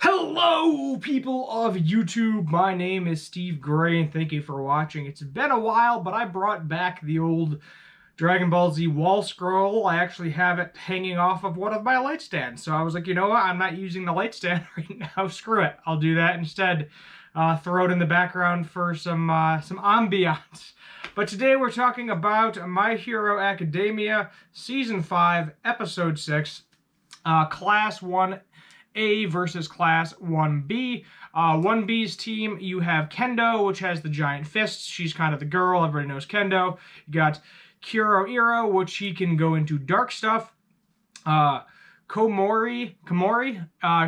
Hello, people of YouTube. My name is Steve Gray, and thank you for watching. It's been a while, but I brought back the old Dragon Ball Z wall scroll. I actually have it hanging off of one of my light stands. So I was like, you know what? I'm not using the light stand right now. Screw it. I'll do that instead. Throw it in the background for some ambiance. But today we're talking about My Hero Academia, Season 5, Episode 6, Class 1A versus Class 1B. 1B's team, you have Kendo, which has the giant fists. She's kind of the girl. Everybody knows Kendo. You got Kuro, which he can go into dark stuff. Komori,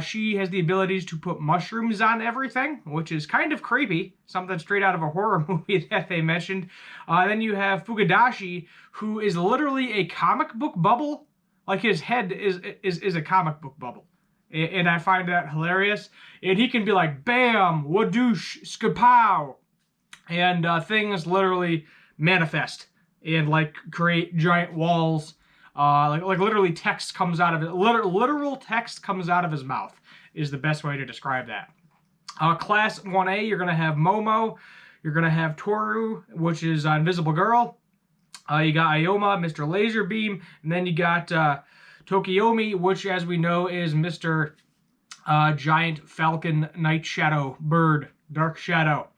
she has the abilities to put mushrooms on everything, which is kind of creepy. Something straight out of a horror movie that they mentioned. Then you have Fukudashi, who is literally a comic book bubble. Like his head is a comic book bubble. And I find that hilarious. And he can be like, bam, wadoosh, skapow. And things literally manifest and like create giant walls. Like literally text comes out of it. Literal text comes out of his mouth is the best way to describe that. Class 1A, you're going to have Momo. You're going to have Toru, which is Invisible Girl. You got Ioma, Mr. Laser Beam. And then you got Tokiomi, which as we know is Mr. Giant Falcon Night Shadow Bird, Dark Shadow.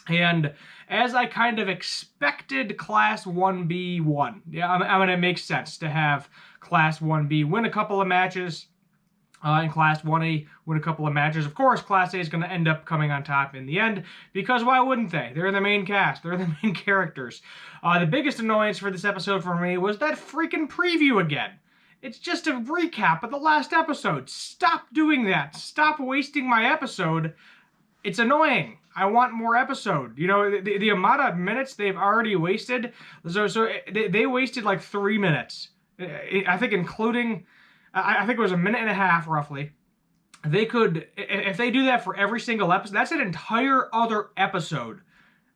And as I kind of expected, Class 1B won. Yeah, I mean, it makes sense to have Class 1B win a couple of matches, and Class 1A win a couple of matches. Of course, Class A is going to end up coming on top in the end, because why wouldn't they? They're the main cast. They're the main characters. The biggest annoyance for this episode for me was that freaking preview again. It's just a recap of the last episode. Stop doing that. Stop wasting my episode. It's annoying. I want more episode. You know, the amount of minutes they've already wasted. So they wasted like 3 minutes. I think including, I think it was a minute and a half roughly. They could, if they do that for every single episode, that's an entire other episode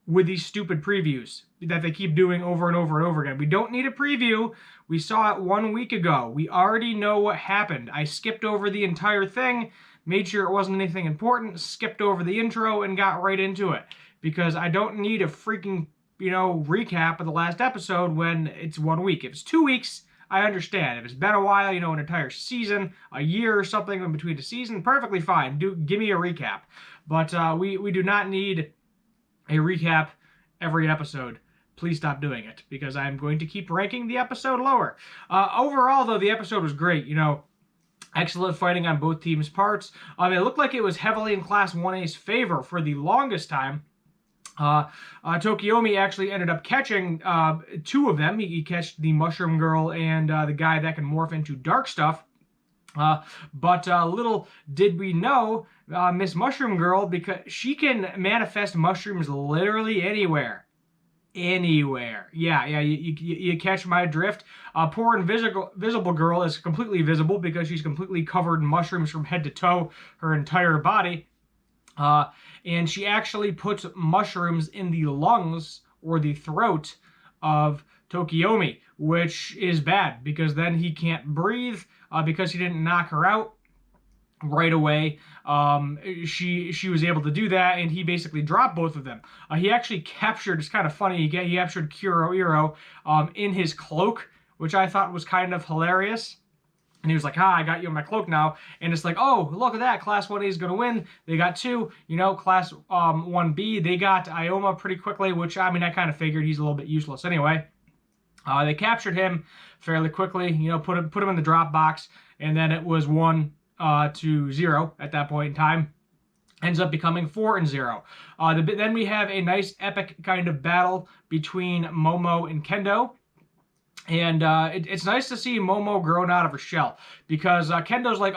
with these stupid previews that they keep doing over and over and over again. We don't need a preview. We saw it 1 week ago. We already know what happened. I skipped over the entire thing, made sure it wasn't anything important, skipped over the intro, and got right into it. Because I don't need a freaking, recap of the last episode when it's 1 week. If it's 2 weeks, I understand. If it's been a while, an entire season, a year or something in between the season, perfectly fine. Give me a recap. But we do not need a recap every episode. Please stop doing it, because I'm going to keep ranking the episode lower. Overall, though, the episode was great. Excellent fighting on both teams' parts. It looked like it was heavily in Class 1A's favor for the longest time. Tokiomi actually ended up catching two of them. He catched the Mushroom Girl and the guy that can morph into dark stuff. But little did we know, Miss Mushroom Girl, because she can manifest mushrooms literally anywhere. Anywhere. Yeah, you catch my drift. Poor Invisible Girl is completely visible because she's completely covered in mushrooms from head to toe, her entire body. And she actually puts mushrooms in the lungs or the throat of Tokiomi, which is bad because then he can't breathe because he didn't knock her out right away. She was able to do that, and he basically dropped both of them. He actually captured, it's kind of funny, he captured Kuro in his cloak, which I thought was kind of hilarious. And he was like, I got you in my cloak now. And it's like, oh, look at that. Class 1A is going to win. They got two. Class 1B, they got Ioma pretty quickly, which, I kind of figured he's a little bit useless anyway. They captured him fairly quickly, put him in the drop box, and then it was 1-0 at that point in time. Ends up becoming 4-0. Then we have a nice epic kind of battle between Momo and Kendo. And it's nice to see Momo grown out of her shell, because Kendo's like,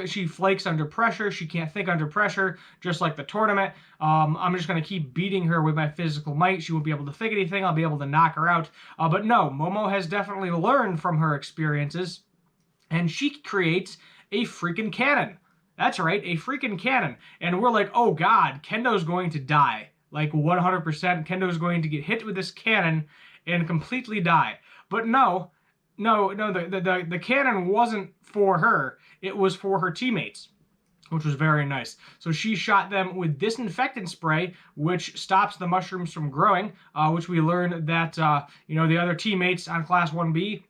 she flakes under pressure. She can't think under pressure, just like the tournament. I'm just going to keep beating her with my physical might. She won't be able to think anything. I'll be able to knock her out. But no, Momo has definitely learned from her experiences, and she creates a freaking cannon. That's right, a freaking cannon. And we're like, oh God, Kendo's going to die. Like 100%, Kendo's going to get hit with this cannon and completely die. But no, the cannon wasn't for her. It was for her teammates. which was very nice. So she shot them with disinfectant spray, which stops the mushrooms from growing, which we learned that, the other teammates on Class 1B,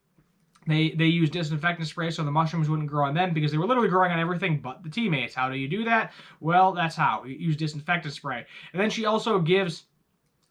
they used disinfectant spray so the mushrooms wouldn't grow on them because they were literally growing on everything but the teammates. How do you do that? Well, that's how. You use disinfectant spray. And then she also gives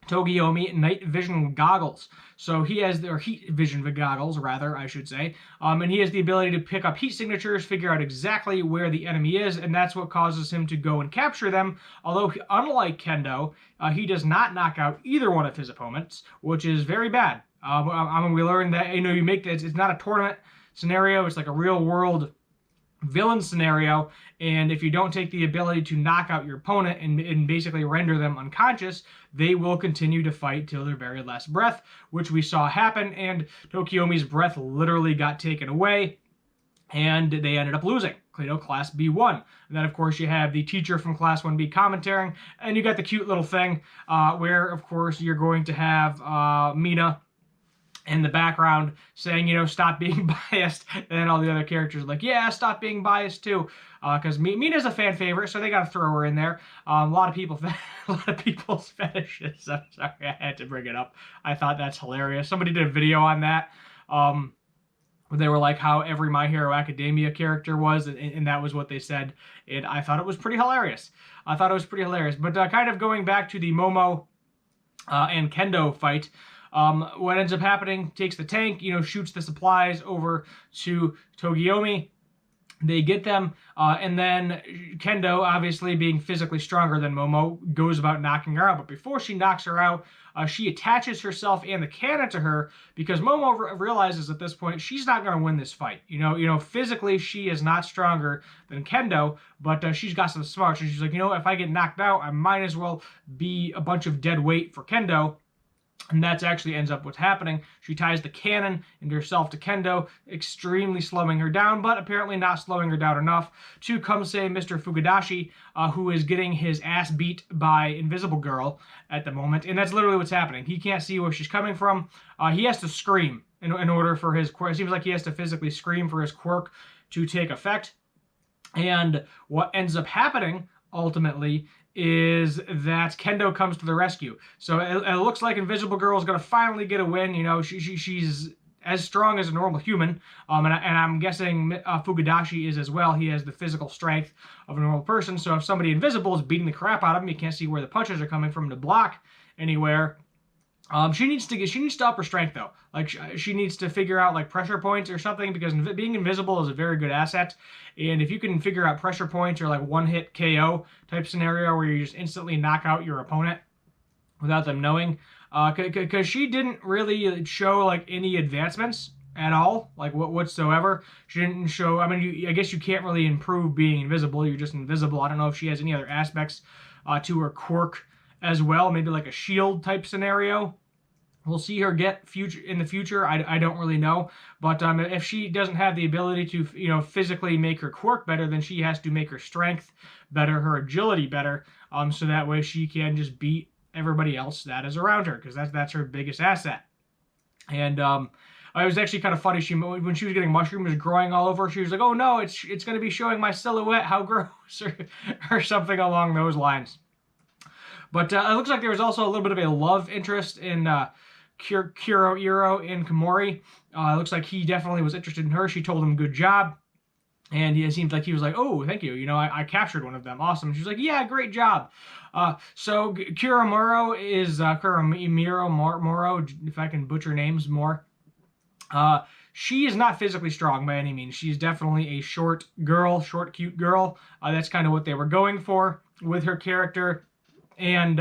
Togiyomi night vision goggles. So he has, or heat vision goggles, rather, I should say. And he has the ability to pick up heat signatures, figure out exactly where the enemy is, and that's what causes him to go and capture them. Although, unlike Kendo, he does not knock out either one of his opponents, which is very bad. We learned that, you make this, it's not a tournament scenario, it's like a real world villain scenario, and if you don't take the ability to knock out your opponent and basically render them unconscious, they will continue to fight till their very last breath, which we saw happen, and Tokiyomi's breath literally got taken away, and they ended up losing. Class B1. And then, of course, you have the teacher from Class 1B commentating, and you got the cute little thing where, of course, you're going to have Mina in the background saying, stop being biased, and then all the other characters are like, yeah, stop being biased too, because Mina's a fan favorite, so they got to throw her in there. A lot of people's fetishes. I'm sorry, I had to bring it up. I thought that's hilarious. Somebody did a video on that. They were like how every My Hero Academia character was, and that was what they said, and I thought it was pretty hilarious. But kind of going back to the Momo and Kendo fight, what ends up happening, takes the tank, shoots the supplies over to Togiyomi. They get them, and then Kendo, obviously being physically stronger than Momo, goes about knocking her out. But before she knocks her out, she attaches herself and the cannon to her, because Momo realizes at this point she's not going to win this fight. Physically she is not stronger than Kendo, but she's got some smarts. And she's like, if I get knocked out, I might as well be a bunch of dead weight for Kendo. And that actually ends up what's happening. She ties the cannon into herself to Kendo, extremely slowing her down, but apparently not slowing her down enough to come say Mr. Fukudashi, who is getting his ass beat by Invisible Girl at the moment. And that's literally what's happening. He can't see where she's coming from. He has to scream in order for his quirk. It seems like he has to physically scream for his quirk to take effect. And what ends up happening, ultimately, is that Kendo comes to the rescue. So it looks like Invisible Girl is going to finally get a win. She's as strong as a normal human, and I'm guessing Fukudashi is as well. He has the physical strength of a normal person, so if somebody invisible is beating the crap out of him, you can't see where the punches are coming from to block anywhere. She needs to up her strength though. Like she needs to figure out like pressure points or something, because being invisible is a very good asset. And if you can figure out pressure points or like one-hit KO type scenario where you just instantly knock out your opponent without them knowing, because she didn't really show like any advancements at all, like whatsoever. She didn't show. I mean, I guess you can't really improve being invisible. You're just invisible. I don't know if she has any other aspects to her quirk as well, maybe like a shield type scenario. We'll see her get in the future. I don't really know, but if she doesn't have the ability to physically make her quirk better, then she has to make her strength better, her agility better, so that way she can just beat everybody else that is around her, because that's her biggest asset. And it was actually kind of funny. When she was getting mushrooms growing all over, she was like, "Oh no, it's going to be showing my silhouette. How gross," or something along those lines. But it looks like there was also a little bit of a love interest in Kurohiro and Komori. It looks like he definitely was interested in her. She told him good job. And it seems like he was like, "Oh, thank you. I captured one of them. Awesome." She was like, "Yeah, great job." So Kuromuro is Moro, if I can butcher names more. She is not physically strong by any means. She's definitely a short, cute girl. That's kind of what they were going for with her character. And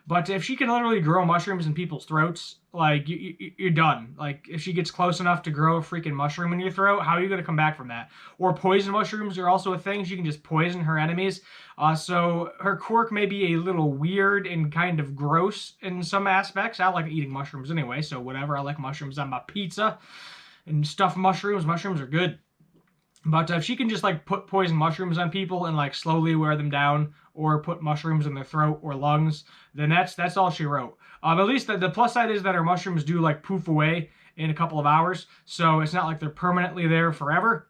but if she can literally grow mushrooms in people's throats, like you're done. Like if she gets close enough to grow a freaking mushroom in your throat, how are you going to come back from that? Or poison mushrooms are also a thing. She can just poison her enemies. So her quirk may be a little weird and kind of gross in some aspects. I like eating mushrooms anyway, so whatever. I like mushrooms on my pizza and stuffed mushrooms. Mushrooms are good. But if she can just like put poison mushrooms on people and like slowly wear them down, or put mushrooms in their throat or lungs, then that's all she wrote. At least the plus side is that her mushrooms do like poof away in a couple of hours, so it's not like they're permanently there forever.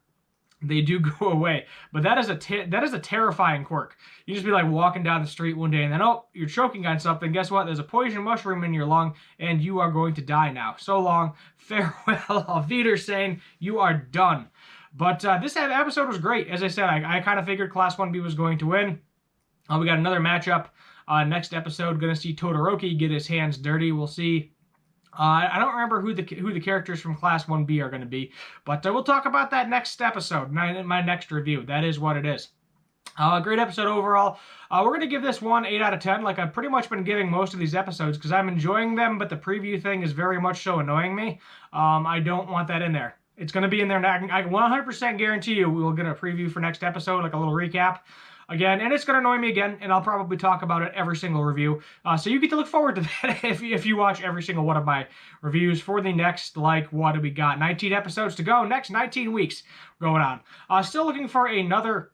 they do go away. But that is a terrifying quirk. You just be like walking down the street one day and then, oh, you're choking on something. Guess what? There's a poison mushroom in your lung and you are going to die now. So long. Farewell. Auf Wiedersehen. You are done. But this episode was great. As I said, I kind of figured Class 1B was going to win. We got another matchup. Next episode, going to see Todoroki get his hands dirty. We'll see. I don't remember who the characters from Class 1B are going to be, but we'll talk about that next episode, my next review. That is what it is. Great episode overall. We're going to give this one 8 out of 10, like I've pretty much been giving most of these episodes, because I'm enjoying them, but the preview thing is very much so annoying me. I don't want that in there. It's going to be in there. I 100% guarantee you we will get a preview for next episode, like a little recap. Again, and it's going to annoy me again, and I'll probably talk about it every single review. So you get to look forward to that if you watch every single one of my reviews for the next, like, what do we got? 19 episodes to go. Next 19 weeks going on. Still looking for another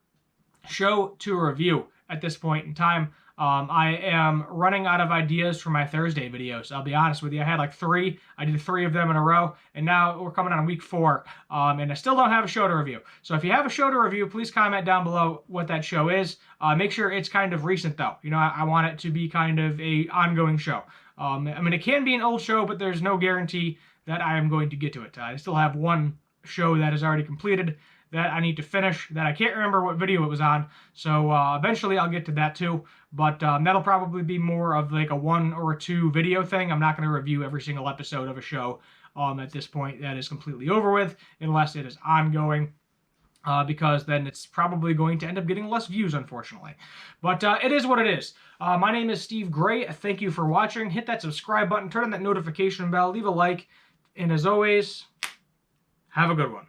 show to review at this point in time. I am running out of ideas for my Thursday videos. I'll be honest with you. I had like 3. I did 3 of them in a row, and now we're coming on week 4, and I still don't have a show to review. So if you have a show to review, please comment down below what that show is. Make sure it's kind of recent, though. You know, I want it to be kind of a ongoing show. I mean, it can be an old show, but there's no guarantee that I am going to get to it. I still have one show that is already completed that I need to finish, that I can't remember what video it was on. So eventually I'll get to that too. But that'll probably be more of like a 1 or 2 video thing. I'm not going to review every single episode of a show at this point. That is completely over with, unless it is ongoing. Because then it's probably going to end up getting less views, unfortunately. But it is what it is. My name is Steve Gray. Thank you for watching. Hit that subscribe button, turn on that notification bell, leave a like, and as always, have a good one.